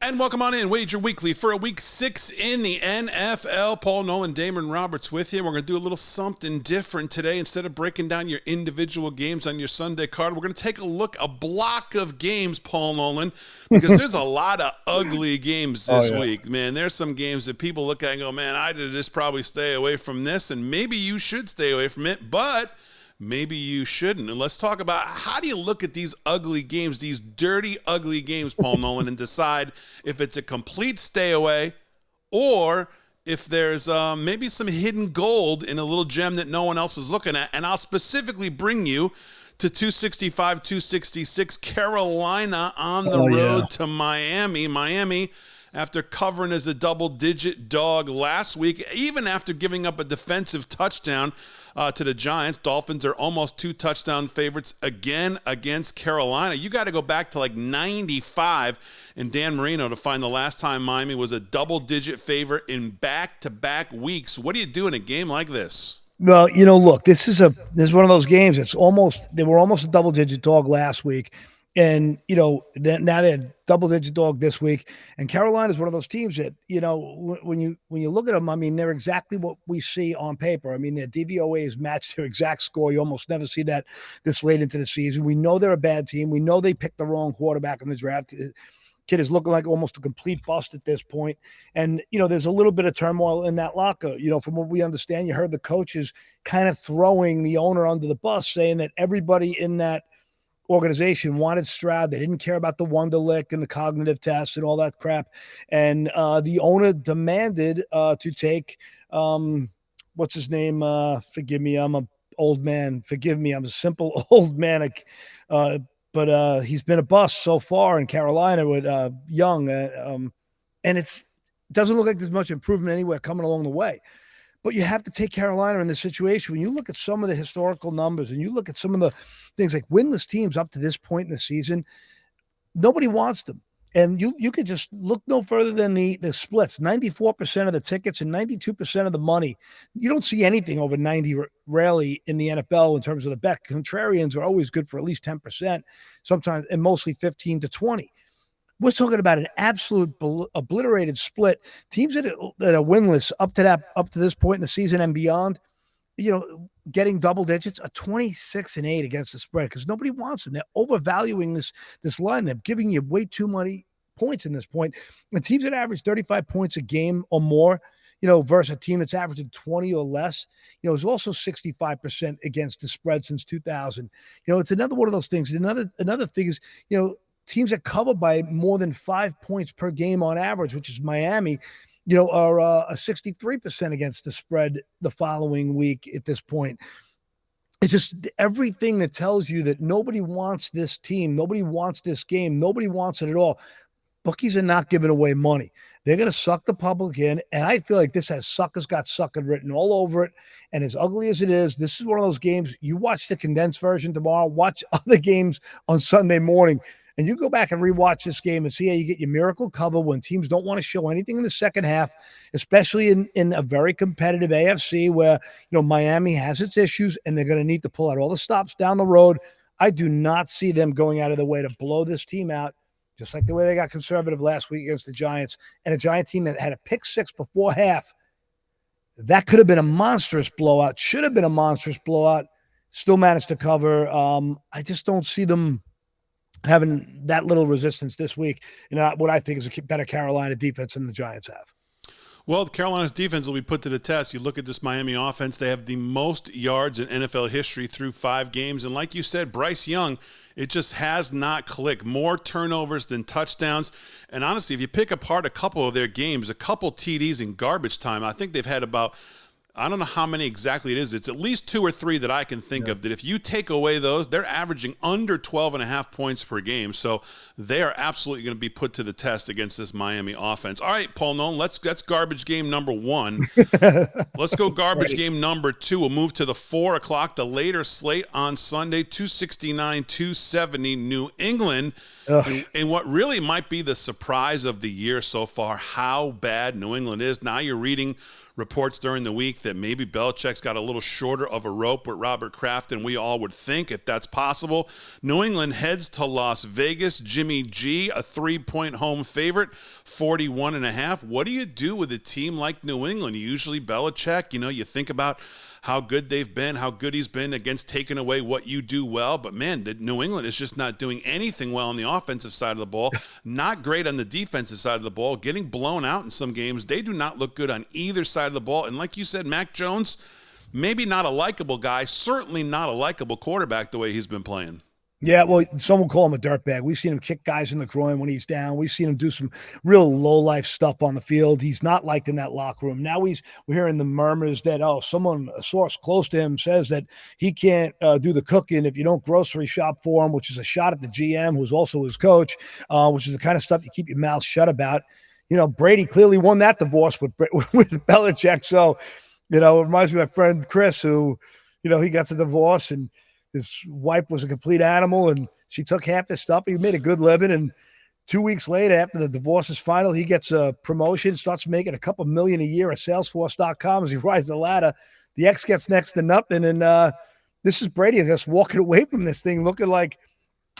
And welcome on in, Wager Weekly for a week 6 in the NFL. Paul Nolan, Damon Roberts with you. We're going to do a little something different today. Instead of breaking down your individual games on your Sunday card, we're going to take a block of games, Paul Nolan, because there's a lot of ugly games Oh this yeah. week. Man, there's some games that people look at and go, man, I did just probably stay away from this, and maybe you should stay away from it, but maybe you shouldn't. And let's talk about how do you look at these ugly games, these dirty, ugly games, Paul Nolan, and decide if it's a complete stay away or if there's maybe some hidden gold in a little gem that no one else is looking at. And I'll specifically bring you to 265, 266 Carolina on the Oh yeah. road to Miami. Miami, after covering as a double-digit dog last week, even after giving up a defensive touchdown to the Giants. Dolphins are almost 2-touchdown favorites again against Carolina. You got to go back to like 95 and Dan Marino to find the last time Miami was a double-digit favorite in back-to-back weeks. What do you do in a game like this? Well, look, this is one of those games. They were almost a double digit dog last week, and now they're double digit dog this week. And Carolina is one of those teams that when you look at them, I mean, they're exactly what we see on paper. I mean, their DVOAs match their exact score. You almost never see that this late into the season. We know they're a bad team. We know they picked the wrong quarterback in the draft. Kid is looking like almost a complete bust at this point. And, there's a little bit of turmoil in that locker. From what we understand, you heard the coaches kind of throwing the owner under the bus, saying that everybody in that organization wanted Stroud. They didn't care about the Wonderlic and the cognitive tests and all that crap. And the owner demanded to take, what's his name? Forgive me, I'm an old man. Forgive me, I'm a simple old man. But he's been a bust so far in Carolina with Young, and it doesn't look like there's much improvement anywhere coming along the way. But you have to take Carolina in this situation. When you look at some of the historical numbers and you look at some of the things like winless teams up to this point in the season, nobody wants them. And you could just look no further than the splits. 94% of the tickets and 92% of the money. You don't see anything over 90 rarely in the NFL in terms of the bet. Contrarians are always good for at least 10%, sometimes, and mostly 15 to 20. We're talking about an absolute obliterated split. Teams that are winless up to this point in the season and beyond, getting double digits, a 26-8 against the spread because nobody wants them. They're overvaluing this line. They're giving you way too many points in this point. And teams that average 35 points a game or more, versus a team that's averaging 20 or less, is also 65% against the spread since 2000. It's another one of those things. Another thing is, teams that cover by more than 5 points per game on average, which is Miami, are a 63% against the spread the following week at this point. It's just everything that tells you that nobody wants this team, nobody wants this game, nobody wants it at all. Bookies are not giving away money. They're going to suck the public in, and I feel like this has suckers got sucking written all over it. And as ugly as it is, this is one of those games, you watch the condensed version tomorrow, watch other games on Sunday morning, and you go back and rewatch this game and see how you get your miracle cover when teams don't want to show anything in the second half, especially in a very competitive AFC where, Miami has its issues and they're going to need to pull out all the stops down the road. I do not see them going out of their way to blow this team out, just like the way they got conservative last week against the Giants, and a Giant team that had a pick six before half. That could have been a monstrous blowout, should have been a monstrous blowout, still managed to cover. I just don't see them having that little resistance this week. What I think is a better Carolina defense than the Giants have. Well, Carolina's defense will be put to the test. You look at this Miami offense, they have the most yards in NFL history through 5 games. And like you said, Bryce Young, it just has not clicked. More turnovers than touchdowns. And honestly, if you pick apart a couple of their games, a couple TDs in garbage time, I think they've had about, I don't know how many exactly it is. It's at least 2 or 3 that I can think of that if you take away those, they're averaging under 12.5 points per game. So they are absolutely going to be put to the test against this Miami offense. All right, Paul Nolan, that's garbage game number 1. Let's go garbage game number 2. We'll move to the 4 o'clock, the later slate on Sunday, 269, 270, New England Ugh. And what really might be the surprise of the year so far, how bad New England is. Now you're reading reports during the week that maybe Belichick's got a little shorter of a rope with Robert Kraft than we all would think, if that's possible. New England heads to Las Vegas. Jimmy G, a 3-point home favorite, 41.5. What do you do with a team like New England? Usually Belichick, you think about how good they've been, how good he's been against taking away what you do well. But, man, New England is just not doing anything well on the offensive side of the ball, not great on the defensive side of the ball, getting blown out in some games. They do not look good on either side of the ball. And like you said, Mac Jones, maybe not a likable guy, certainly not a likable quarterback the way he's been playing. Yeah, well, some will call him a dirtbag. We've seen him kick guys in the groin when he's down. We've seen him do some real low life stuff on the field. He's not liked in that locker room. Now we're hearing the murmurs that a source close to him says that he can't do the cooking if you don't grocery shop for him, which is a shot at the GM, who's also his coach, which is the kind of stuff you keep your mouth shut about. Brady clearly won that divorce with Belichick. So, it reminds me of my friend Chris, who, he got a divorce and his wife was a complete animal, and she took half his stuff. He made a good living, and 2 weeks later, after the divorce is final, he gets a promotion, starts making a couple million a year at Salesforce.com as he rises the ladder. The ex gets next to nothing, and this is Brady just walking away from this thing looking like,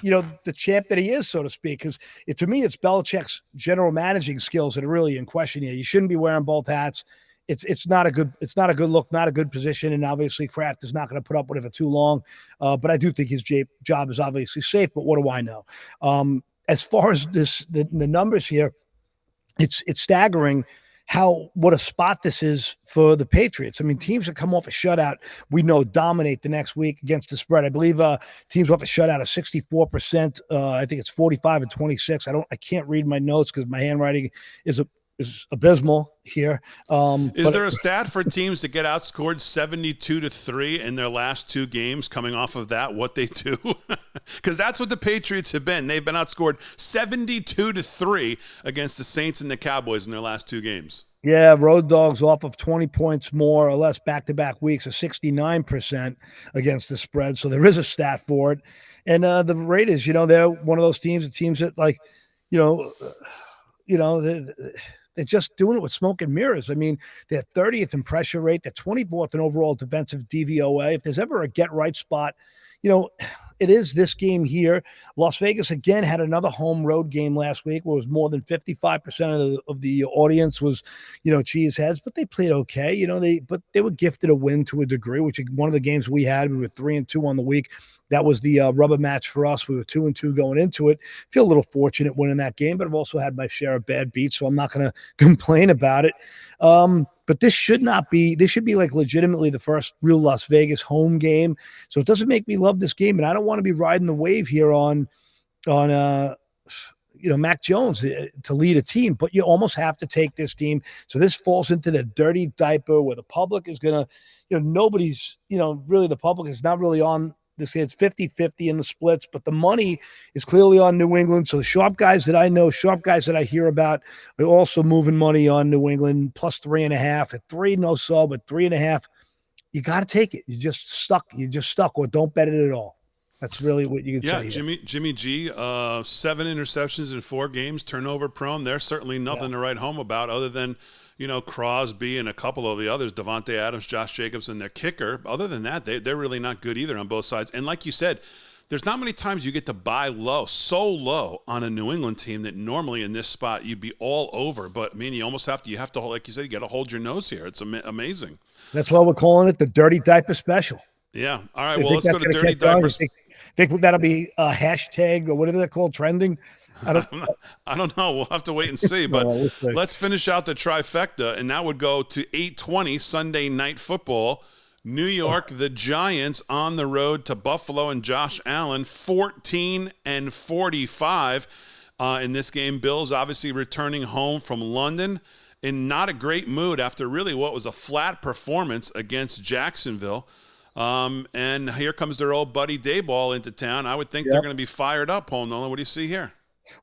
the champ that he is, so to speak. Because to me, it's Belichick's general managing skills that are really in question here. You shouldn't be wearing both hats. It's not a good look, not a good position, and obviously Kraft is not going to put up with it for too long. But I do think his job is obviously safe. But what do I know? As far as the numbers here, it's staggering what a spot this is for the Patriots. I mean, teams that come off a shutout, we know dominate the next week against the spread. I believe teams off a shutout of 64%. I think it's 45 and 26. I can't read my notes because my handwriting is abysmal here. Is there a stat for teams that get outscored 72-3 in their last two games coming off of that, what they do? Because that's what the Patriots have been. They've been outscored 72-3 against the Saints and the Cowboys in their last two games. Yeah, road dogs off of 20 points more or less back-to-back weeks, a 69% against the spread. So there is a stat for it. And the Raiders, they're one of those teams that like, they're just doing it with smoke and mirrors. I mean, they're 30th in pressure rate. They're 24th in overall defensive DVOA. If there's ever a get-right spot, it is this game here. Las Vegas, again, had another home road game last week where it was more than 55% of the audience was, cheeseheads, but they played okay. But they were gifted a win to a degree, which one of the games we had, we were 3-2 on the week. That was the rubber match for us. We were 2-2 going into it. Feel a little fortunate winning that game, but I've also had my share of bad beats, so I'm not going to complain about it. But this should be like legitimately the first real Las Vegas home game. So it doesn't make me love this game, and I don't want to be riding the wave here on Mac Jones to lead a team, but you almost have to take this team. So this falls into the dirty diaper where the public is going to, nobody's, really the public is not really on this. It's 50-50 in the splits, but the money is clearly on New England. So the sharp guys that I know, sharp guys that I hear about are also moving money on New England plus 3.5 at 3, no so, but 3.5. You got to take it. You're just stuck or don't bet it at all. That's really what you can say. Yeah, Jimmy G, 7 interceptions in 4 games, turnover prone. There's certainly nothing to write home about other than, Crosby and a couple of the others, Devontae Adams, Josh Jacobs, and their kicker. Other than that, they're really not good either on both sides. And like you said, there's not many times you get to buy so low on a New England team that normally in this spot you'd be all over. But, you almost have to, like you said, you got to hold your nose here. It's amazing. That's why we're calling it the Dirty Diaper Special. Yeah. All right, well, let's go to Dirty Diaper. Think that'll be a hashtag or whatever they're called, trending? I don't know. We'll have to wait and see. But let's finish out the trifecta, and that would go to 8:20 Sunday Night Football. New York, the Giants on the road to Buffalo and Josh Allen, 14-45 in this game. Bills obviously returning home from London in not a great mood after really what was a flat performance against Jacksonville. And here comes their old buddy Dayball into town. I would think they're going to be fired up, Paul Nolan. What do you see here?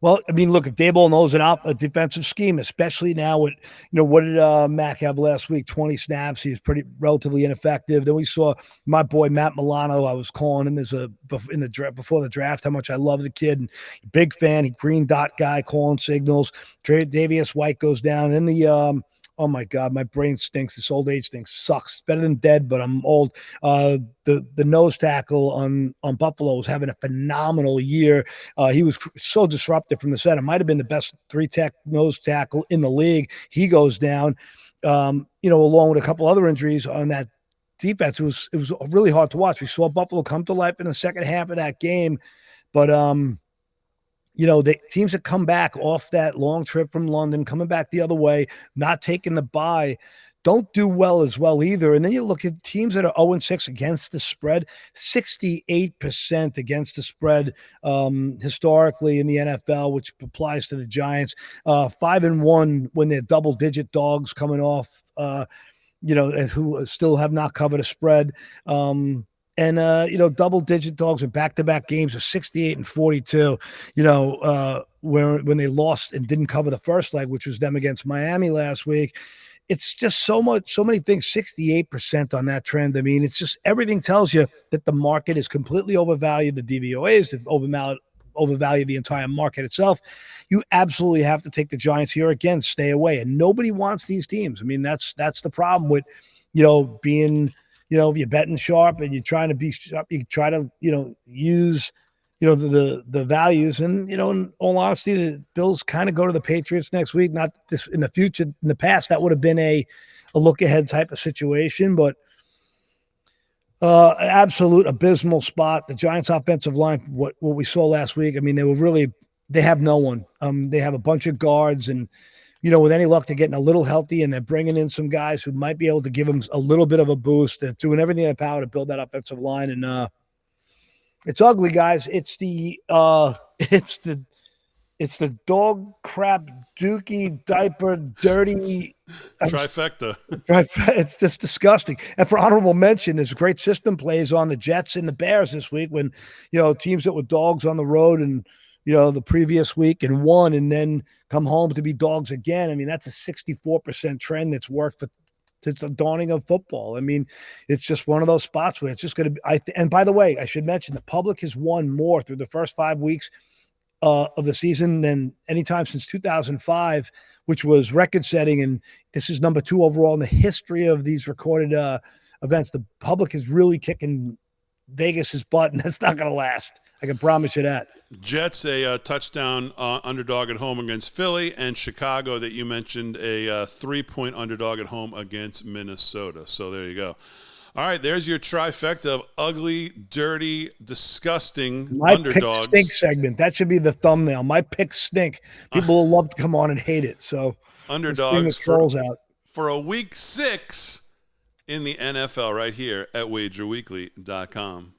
Well, I mean, look, if Daboll knows a defensive scheme, especially now with, what did Mac have last week? 20 snaps. He was pretty relatively ineffective. Then we saw my boy Matt Milano. I was calling him in the draft before the draft how much I love the kid and big fan. He green dot guy calling signals. Davius White goes down. Then oh my God, my brain stinks. This old age thing sucks. It's better than dead, but I'm old. The nose tackle on Buffalo was having a phenomenal year. He was so disruptive from the set. It might have been the best three-tech nose tackle in the league. He goes down, along with a couple other injuries on that defense. It was really hard to watch. We saw Buffalo come to life in the second half of that game, but the teams that come back off that long trip from London, coming back the other way, not taking the bye, don't do well as well either. And then you look at teams that are 0-6 against the spread, 68% against the spread historically in the NFL, which applies to the Giants. 5-1 when they're double-digit dogs coming off, who still have not covered a spread. Double-digit dogs in back-to-back games are 68 and 42. When they lost and didn't cover the first leg, which was them against Miami last week. It's just so many things, 68% on that trend. I mean, it's just everything tells you that the market is completely overvalued. The DVOAs have overvalue the entire market itself. You absolutely have to take the Giants here again, stay away. And nobody wants these teams. I mean, that's the problem with, being, if you're betting sharp and you're trying to be sharp, you try to, use, the values. And, in all honesty, the Bills kind of go to the Patriots next week. Not this in the future. In the past, that would have been a look ahead type of situation, but absolute abysmal spot. The Giants offensive line, what we saw last week. I mean, they have no one. They have a bunch of guards and, with any luck, they're getting a little healthy and they're bringing in some guys who might be able to give them a little bit of a boost. They're doing everything in their power to build that offensive line. And, it's ugly, guys. It's the dog crap, dookie, diaper, dirty trifecta. It's just disgusting. And for honorable mention, there's great system plays on the Jets and the Bears this week when, teams that were dogs on the road and, the previous week and won and then come home to be dogs again. I mean, that's a 64% trend that's worked since the dawning of football. I mean, it's just one of those spots where it's just going to be. And by the way, I should mention the public has won more through the first 5 weeks of the season than any time since 2005, which was record-setting. And this is number 2 overall in the history of these recorded events. The public is really kicking Vegas's butt, and that's not going to last. I can promise you that. Jets a touchdown underdog at home against Philly, and Chicago that you mentioned a 3-point underdog at home against Minnesota. So there you go. All right, there's your trifecta of ugly, dirty, disgusting underdogs. My pick stink segment. That should be the thumbnail. My picks stink. People will love to come on and hate it. So underdogs for a week 6 in the NFL right here at wagerweekly.com.